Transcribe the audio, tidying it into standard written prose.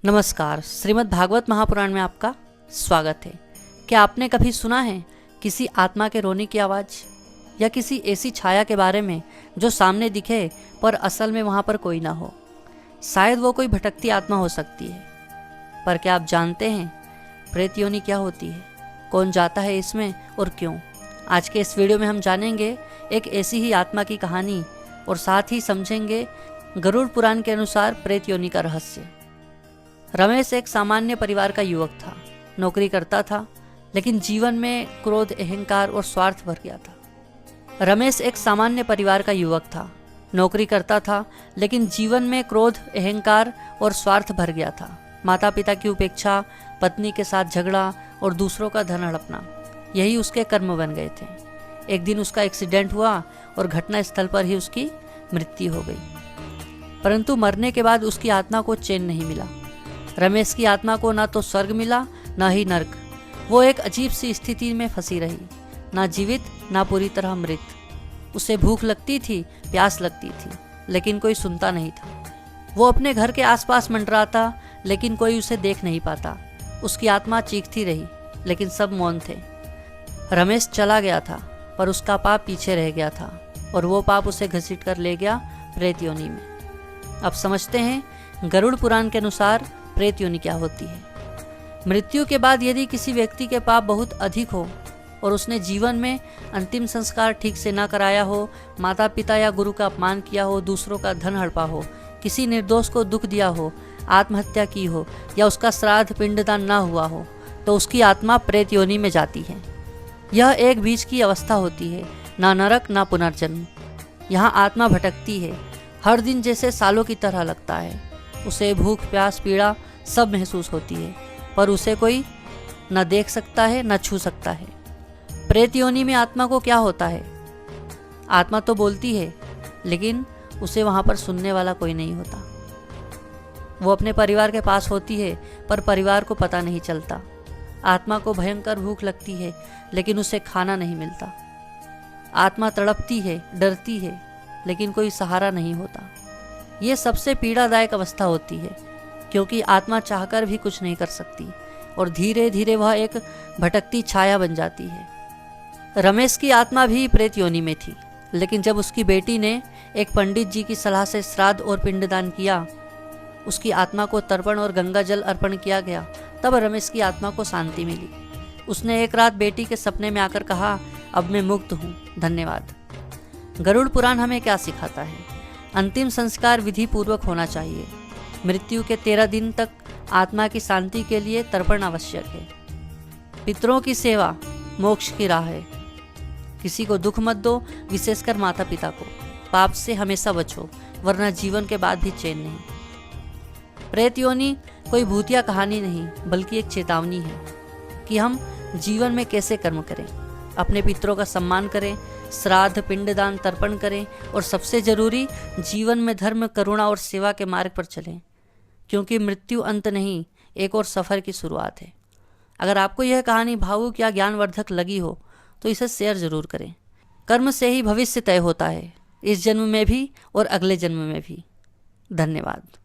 नमस्कार। श्रीमद् भागवत महापुराण में आपका स्वागत है। क्या आपने कभी सुना है किसी आत्मा के रोने की आवाज़ या किसी ऐसी छाया के बारे में जो सामने दिखे पर असल में वहाँ पर कोई ना हो? शायद वो कोई भटकती आत्मा हो सकती है। पर क्या आप जानते हैं प्रेत योनि क्या होती है, कौन जाता है इसमें और क्यों? आज के इस वीडियो में हम जानेंगे एक ऐसी ही आत्मा की कहानी और साथ ही समझेंगे गरुड़ पुराण के अनुसार प्रेत योनि का रहस्य। रमेश एक सामान्य परिवार का युवक था। नौकरी करता था, लेकिन जीवन में क्रोध, अहंकार और स्वार्थ भर गया था। रमेश एक सामान्य परिवार का युवक था। नौकरी करता था, लेकिन जीवन में क्रोध, अहंकार और स्वार्थ भर गया था। माता पिता की उपेक्षा, पत्नी के साथ झगड़ा और दूसरों का धन हड़पना, यही उसके कर्म बन गए थे। एक दिन उसका एक्सीडेंट हुआ और घटना स्थल पर ही उसकी मृत्यु हो गई। परंतु मरने के बाद उसकी आत्मा को चैन नहीं मिला। रमेश की आत्मा को ना तो स्वर्ग मिला ना ही नर्क। वो एक अजीब सी स्थिति में फंसी रही, ना जीवित ना पूरी तरह मृत। उसे भूख लगती थी, प्यास लगती थी, लेकिन कोई सुनता नहीं था। वो अपने घर के आसपास मंडराता, लेकिन कोई उसे देख नहीं पाता। उसकी आत्मा चीखती रही, लेकिन सब मौन थे। रमेश चला गया था, पर उसका पाप पीछे रह गया था और वो पाप उसे घसीट कर ले गया प्रेत योनि में। अब समझते हैं गरुड़ पुराण के अनुसार प्रेत योनि क्या होती है। मृत्यु के बाद यदि किसी व्यक्ति के पाप बहुत अधिक हो और उसने जीवन में अंतिम संस्कार ठीक से ना कराया हो, माता पिता या गुरु का अपमान किया हो, दूसरों का धन हड़पा हो, किसी निर्दोष को दुख दिया हो, आत्महत्या की हो या उसका श्राद्ध पिंडदान ना हुआ हो, तो उसकी आत्मा प्रेत योनि में जाती है। यह एक बीच की अवस्था होती है, ना नरक ना पुनर्जन्म। यहाँ आत्मा भटकती है। हर दिन जैसे सालों की तरह लगता है। उसे भूख, प्यास, पीड़ा सब महसूस होती है, पर उसे कोई न देख सकता है न छू सकता है। प्रेत योनि में आत्मा को क्या होता है? आत्मा तो बोलती है, लेकिन उसे वहाँ पर सुनने वाला कोई नहीं होता। वो अपने परिवार के पास होती है, पर परिवार को पता नहीं चलता। आत्मा को भयंकर भूख लगती है, लेकिन उसे खाना नहीं मिलता। आत्मा तड़पती है, डरती है, लेकिन कोई सहारा नहीं होता। ये सबसे पीड़ादायक अवस्था होती है, क्योंकि आत्मा चाहकर भी कुछ नहीं कर सकती और धीरे धीरे वह एक भटकती छाया बन जाती है। रमेश की आत्मा भी प्रेत योनि में थी, लेकिन जब उसकी बेटी ने एक पंडित जी की सलाह से श्राद्ध और पिंडदान किया, उसकी आत्मा को तर्पण और गंगा जल अर्पण किया गया, तब रमेश की आत्मा को शांति मिली। उसने एक रात बेटी के सपने में आकर कहा, अब मैं मुक्त हूँ, धन्यवाद। गरुड़ पुराण हमें क्या सिखाता है? अंतिम संस्कार विधि पूर्वक होना चाहिए। मृत्यु के 13 दिन तक आत्मा की शांति के लिए तर्पण आवश्यक है। पितरों की सेवा मोक्ष की राह है। किसी को दुख मत दो, विशेषकर माता पिता को। पाप से हमेशा बचो, वरना जीवन के बाद भी चैन नहीं। प्रेत योनि कोई भूतिया कहानी नहीं, बल्कि एक चेतावनी है कि हम जीवन में कैसे कर्म करें। अपने पितरों का सम्मान करें, श्राद्ध, पिंडदान, तर्पण करें और सबसे जरूरी जीवन में धर्म, करुणा और सेवा के मार्ग पर चलें, क्योंकि मृत्यु अंत नहीं, एक और सफ़र की शुरुआत है। अगर आपको यह कहानी भावुक या ज्ञानवर्धक लगी हो तो इसे शेयर जरूर करें। कर्म से ही भविष्य तय होता है, इस जन्म में भी और अगले जन्म में भी। धन्यवाद।